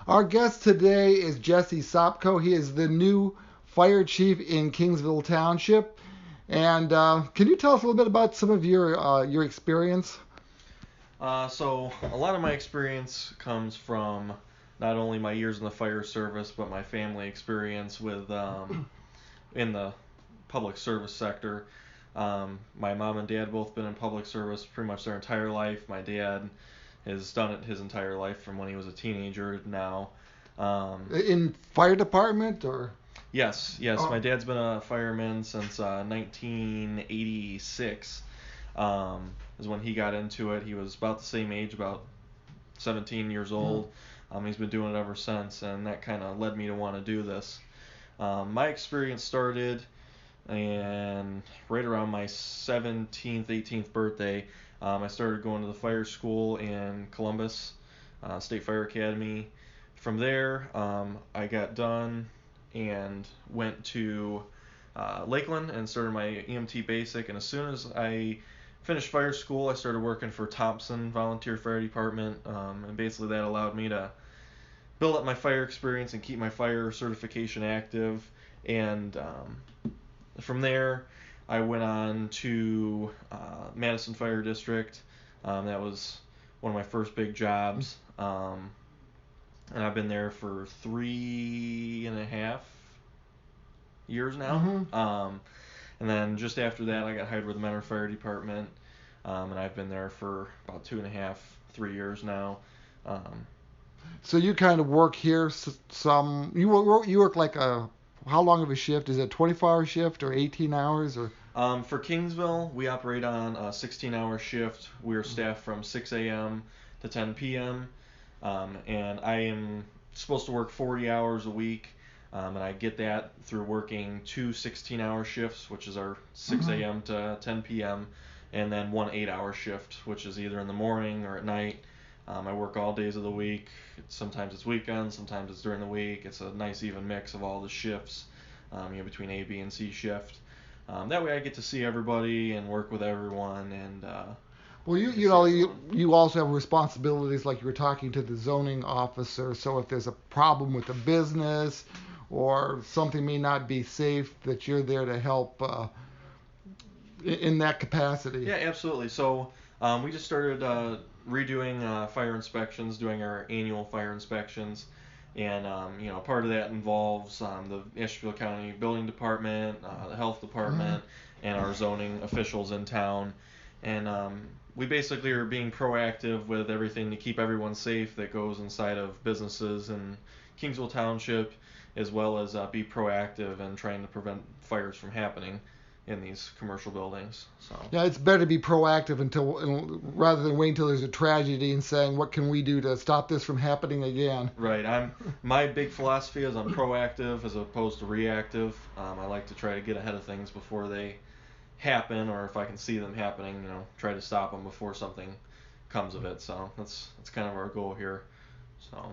Our guest today is Jesse Sopko. He is the new fire chief in Kingsville Township. And can you tell us a little bit about some of your experience? So a lot of my experience comes from not only my years in the fire service, but my family experience with in the public service sector. My mom and dad both been in public service pretty much their entire life. My dad has done it his entire life from when he was a teenager now. In fire department or? Yes. My Oh, dad's been a fireman since 1986. Is when he got into it. He was about the same age, about 17 years mm, old. He's been doing it ever since, and that kind of led me to want to do this. My experience started, and right around my 17th, 18th birthday, I started going to the fire school in Columbus, State Fire Academy. From there, I got done and went to Lakeland and started my EMT basic. And as soon as I finished fire school, I started working for Thompson Volunteer Fire Department, and basically that allowed me to build up my fire experience and keep my fire certification active. And from there, I went on to Madison Fire District. That was one of my first big jobs, and I've been there for 3.5 years now. mm-hmm. And then just after that, I got hired with the Mentor Fire Department, and I've been there for about 2.5, 3 years now. Um, So you kind of work here some. You work like a how long of a shift? Is it a 24-hour shift or 18 hours or? for Kingsville, we operate on a 16-hour shift. We're staffed from 6 a.m. to 10 p.m. And I am supposed to work 40 hours a week, and I get that through working two 16-hour shifts, which is our 6 Mhm. a.m. to 10 p.m., and then one 8-hour shift, which is either in the morning or at night. I work all days of the week. Sometimes it's weekends, sometimes it's during the week. It's a nice even mix of all the shifts, between A, B, and C shift. That way I get to see everybody and work with everyone and Well, you get to you see know you everyone. you also have responsibilities like you were talking to the zoning officer. So if there's a problem with the business or something may not be safe, that you're there to help in that capacity. Yeah, absolutely. So we just started redoing fire inspections, doing our annual fire inspections, and part of that involves the Asheville County Building Department, the Health Mhm. Department, and our zoning officials in town, and we basically are being proactive with everything to keep everyone safe that goes inside of businesses in Kingsville Township, as well as be proactive and trying to prevent fires from happening in these commercial buildings. So. Yeah, it's better to be proactive rather than wait until there's a tragedy and saying what can we do to stop this from happening again. Right. My big philosophy is I'm proactive as opposed to reactive. I like to try to get ahead of things before they happen, or if I can see them happening, try to stop them before something comes of it. So that's kind of our goal here. So.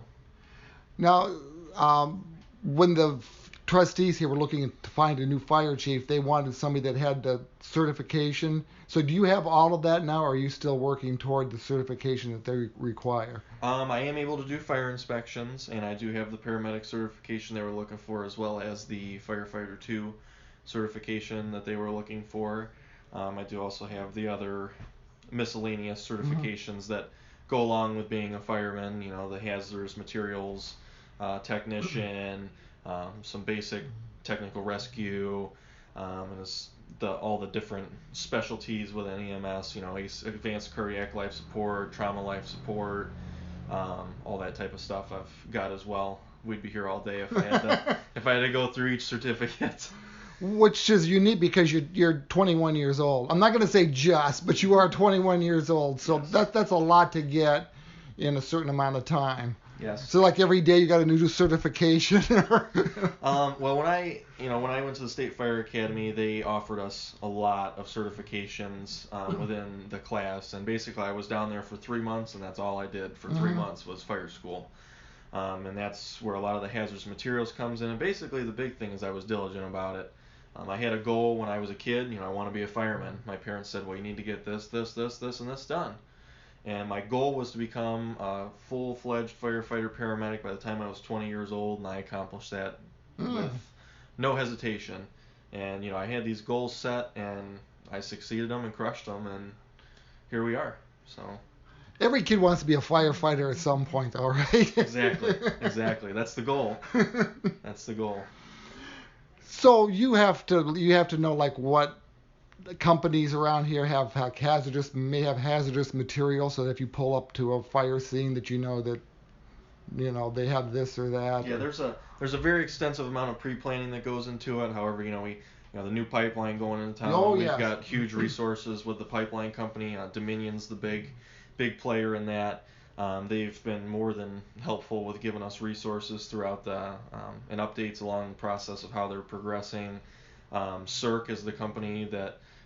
Now, um, when the trustees here were looking to find a new fire chief, they wanted somebody that had the certification. So do you have all of that now, or are you still working toward the certification that they require? I am able to do fire inspections, and I do have the paramedic certification they were looking for, as well as the firefighter 2 certification that they were looking for. I do also have the other miscellaneous Hmm. certifications that go along with being a fireman. The hazardous materials technician, some basic technical rescue, and all the different specialties within EMS. Advanced cardiac life support, trauma life support, all that type of stuff I've got as well. We'd be here all day if I had to if I had to go through each certificate. Which is unique because you're 21 years old. I'm not going to say just, but you are 21 years old. So Yes. that's a lot to get in a certain amount of time. Yes. So like every day you got a new certification. Well, when I went to the State Fire Academy, they offered us a lot of certifications within the class, and basically I was down there for 3 months, and that's all I did for three Mhm. months was fire school. And that's where a lot of the hazardous materials comes in. And basically, the big thing is I was diligent about it. I had a goal when I was a kid. I want to be a fireman. My parents said, "Well, you need to get this, this, this, this, and this done." And my goal was to become a full-fledged firefighter paramedic by the time I was 20 years old, and I accomplished that with no hesitation. And I had these goals set, and I succeeded them and crushed them, and here we are. So every kid wants to be a firefighter at some point, though, right? Exactly. That's the goal. That's the goal. So you have to know like what companies around here may have hazardous material, so that if you pull up to a fire scene, that they have this or that. Yeah, there's a very extensive amount of pre-planning that goes into it. However, the new pipeline going into town. Oh, We've yes. got huge resources with the pipeline company. Dominion's the big player in that. They've been more than helpful with giving us resources throughout and updates along the process of how they're progressing. CERC is the company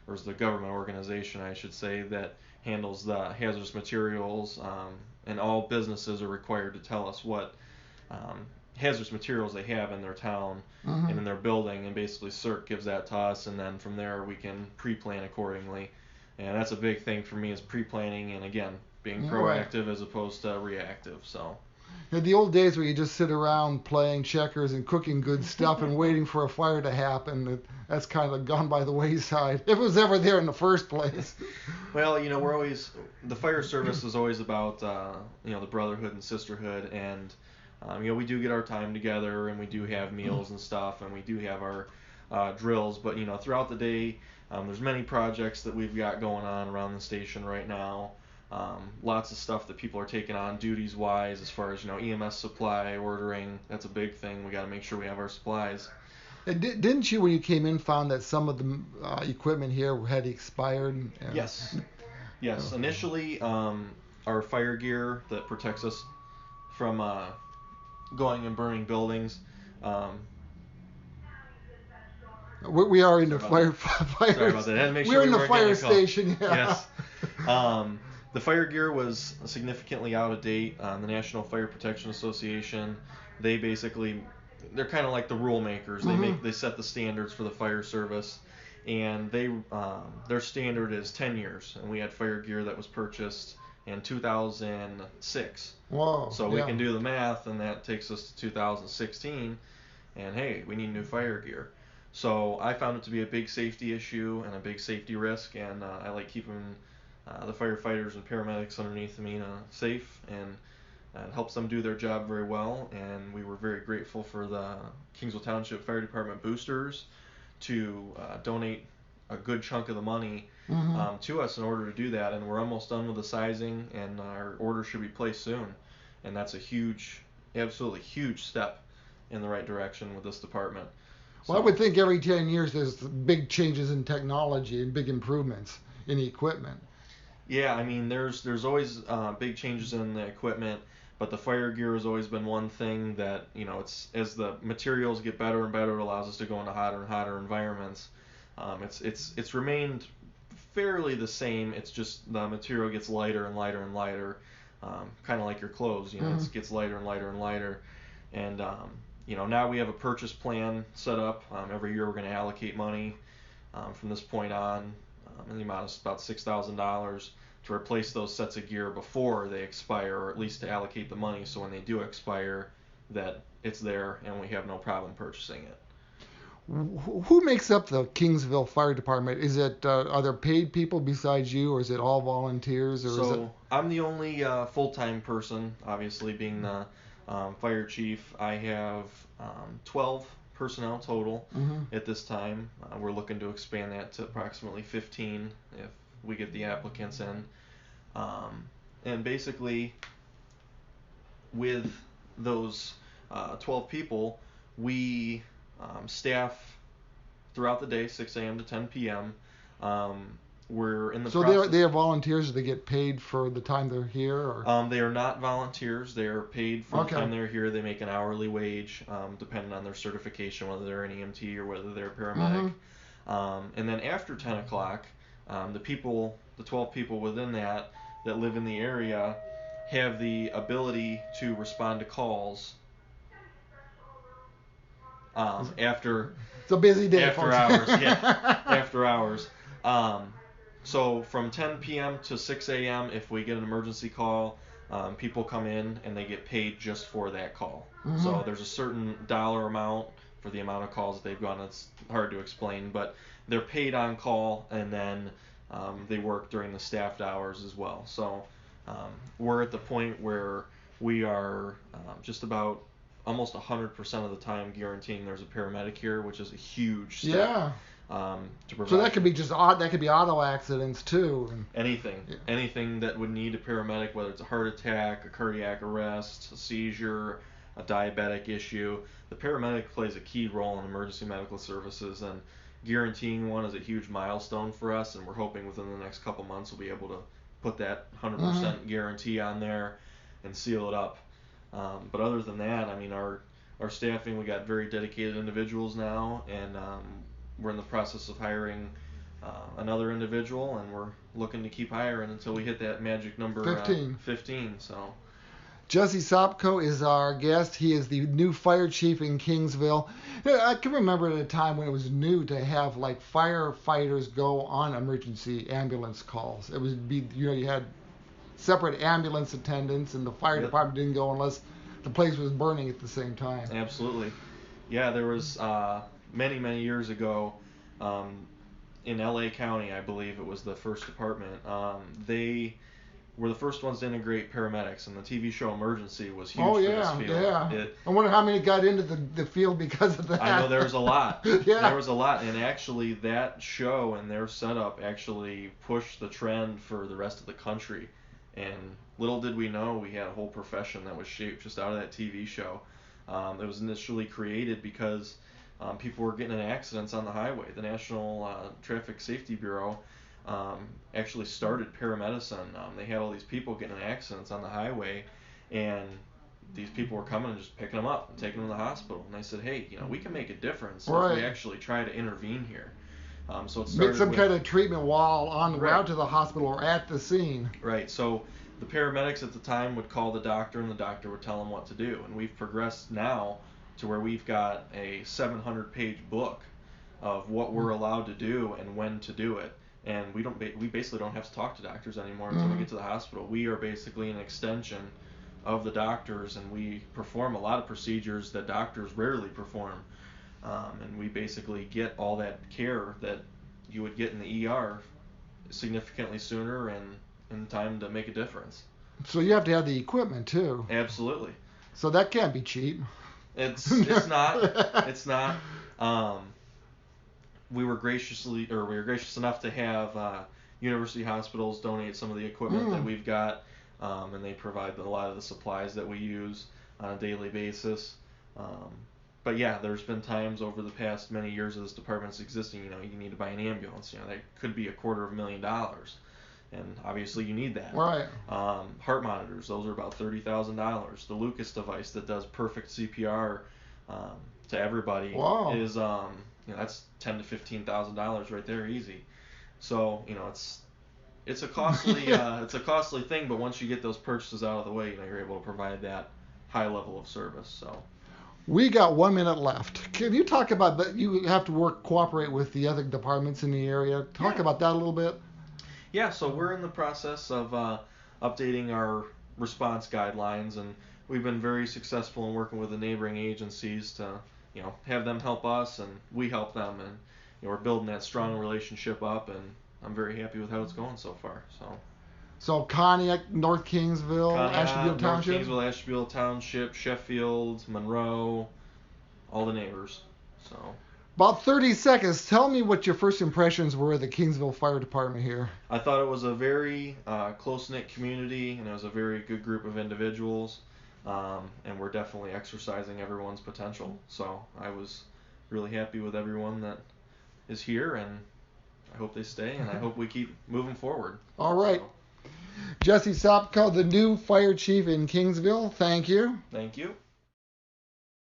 or is the government organization, I should say, that handles the hazardous materials, and all businesses are required to tell us what hazardous materials they have in their town and in their building, and basically CERC gives that to us, and then from there we can pre-plan accordingly. And that's a big thing for me, is pre-planning, and again, being proactive as opposed to reactive. So the old days where you just sit around playing checkers and cooking good stuff and waiting for a fire to happen, that's kind of gone by the wayside, if it was ever there in the first place. Well, the fire service is always about the brotherhood and sisterhood, and we do get our time together, and we do have meals and stuff, and we do have our drills, but throughout the day, there's many projects that we've got going on around the station right now. Lots of stuff that people are taking on duties wise, as far as EMS supply ordering. That's a big thing. We got to make sure we have our supplies. Didn't you, when you came in, found that some of the equipment here had expired? Yes. Initially, our fire gear that protects us from going and burning buildings. We are in the fire. Sorry about that. I had to make sure we're in the fire station. Yeah. Yes. The fire gear was significantly out of date. The National Fire Protection Association, they're kind of like the rule makers. They set the standards for the fire service, and their standard is 10 years. And we had fire gear that was purchased in 2006. Whoa. So we can do the math, and that takes us to 2016. And hey, we need new fire gear. So I found it to be a big safety issue and a big safety risk, and I like keeping the firefighters and paramedics underneath me safe, and it helps them do their job very well. And we were very grateful for the Kingsville Township Fire Department boosters to donate a good chunk of the money to us in order to do that. And we're almost done with the sizing, and our order should be placed soon. And that's a absolutely huge step in the right direction with this department. Well, I would think every 10 years there's big changes in technology and big improvements in the equipment. Yeah, I mean, there's always big changes in the equipment, but the fire gear has always been one thing that, it's as the materials get better and better, it allows us to go into hotter and hotter environments. It's remained fairly the same. It's just the material gets lighter and lighter and lighter, kind of like your clothes. It gets lighter and lighter and lighter, and now we have a purchase plan set up. Every year we're going to allocate money from this point on in the amount of about $6,000 to replace those sets of gear before they expire, or at least to allocate the money so when they do expire that it's there and we have no problem purchasing it. Who makes up the Kingsville Fire Department? Is it are there paid people besides you, or is it all volunteers? I'm the only full-time person, obviously being the fire chief. I have 12 personnel total at this time. We're looking to expand that to approximately 15 if we get the applicants in. And basically, with those 12 people, we staff throughout the day, 6 a.m. to 10 p.m. We're in the process. They are volunteers. They get paid for the time they're here, or? They are not volunteers. They are paid for the time they're here. They make an hourly wage, depending on their certification, whether they're an EMT or whether they're a paramedic. And then after 10 o'clock, the 12 people within that live in the area have the ability to respond to calls after. It's a busy day. After hours, yeah. After hours. So from 10 p.m. to 6 a.m. if we get an emergency call, people come in and they get paid just for that call. Mm-hmm. So there's a certain dollar amount for the amount of calls that they've gone. It's hard to explain, but they're paid on call, and then they work during the staffed hours as well. So we're at the point where we are just about almost 100% of the time guaranteeing there's a paramedic here, which is a huge step. Yeah. To provide. So that could be that could be auto accidents too. Anything that would need a paramedic, whether it's a heart attack, a cardiac arrest, a seizure, a diabetic issue. The paramedic plays a key role in emergency medical services, and guaranteeing one is a huge milestone for us, and we're hoping within the next couple months we'll be able to put that 100% guarantee on there and seal it up. But other than that, I mean, our staffing, we got very dedicated individuals now, and we're in the process of hiring another individual, and we're looking to keep hiring until we hit that magic number 15. So Jesse Sopko is our guest. He is the new fire chief in Kingsville. I can remember at a time when it was new to have like firefighters go on emergency ambulance calls. It would be, you had separate ambulance attendants, and the fire department didn't go unless the place was burning at the same time. Absolutely. Yeah, there was many years ago in LA County, I believe it was the first department. They were the first ones to integrate paramedics, and the TV show Emergency was huge for this field. Yeah. I wonder how many got into the field because of that. I know there was a lot. Yeah. There was a lot, and actually that show and their setup actually pushed the trend for the rest of the country. And little did we know, we had a whole profession that was shaped just out of that TV show. It was initially created because people were getting in accidents on the highway. The National Traffic Safety Bureau actually started paramedicine. They had all these people getting in accidents on the highway, and these people were coming and just picking them up and taking them to the hospital. And they said, hey, we can make a difference if we actually try to intervene here. So it started make some kind of treatment while on the route to the hospital or at the scene. Right. So the paramedics at the time would call the doctor, and the doctor would tell them what to do. And we've progressed now to where we've got a 700-page book of what we're allowed to do and when to do it. And we basically don't have to talk to doctors anymore until we get to the hospital. We are basically an extension of the doctors, and we perform a lot of procedures that doctors rarely perform. And we basically get all that care that you would get in the ER significantly sooner and in time to make a difference. So you have to have the equipment too. Absolutely. So that can't be cheap. It's not. It's not. We were gracious enough to have university hospitals donate some of the equipment that we've got, and they provide a lot of the supplies that we use on a daily basis. But yeah, there's been times over the past many years of this department's existing, you need to buy an ambulance. That could be $250,000, and obviously you need that. Right. Heart monitors, those are about $30,000. The Lucas device that does perfect CPR to everybody is that's $10,000 to $15,000 right there, easy. So it's a costly thing, but once you get those purchases out of the way, you're able to provide that high level of service. So. We got 1 minute left. Can you talk about that? You have to cooperate with the other departments in the area. Talk about that a little bit. Yeah, so we're in the process of updating our response guidelines, and we've been very successful in working with the neighboring agencies to, have them help us and we help them, and we're building that strong relationship up, and I'm very happy with how it's going so far. So Conneaut, North Kingsville, Ashtabula Township? North Kingsville, Ashtabula Township, Sheffield, Monroe, all the neighbors. So. About 30 seconds. Tell me what your first impressions were of the Kingsville Fire Department here. I thought it was a very close-knit community, and it was a very good group of individuals, and we're definitely exercising everyone's potential. So I was really happy with everyone that is here, and I hope they stay, and I hope we keep moving forward. All right. Jesse Sopko, the new fire chief in Kingsville. Thank you. Thank you.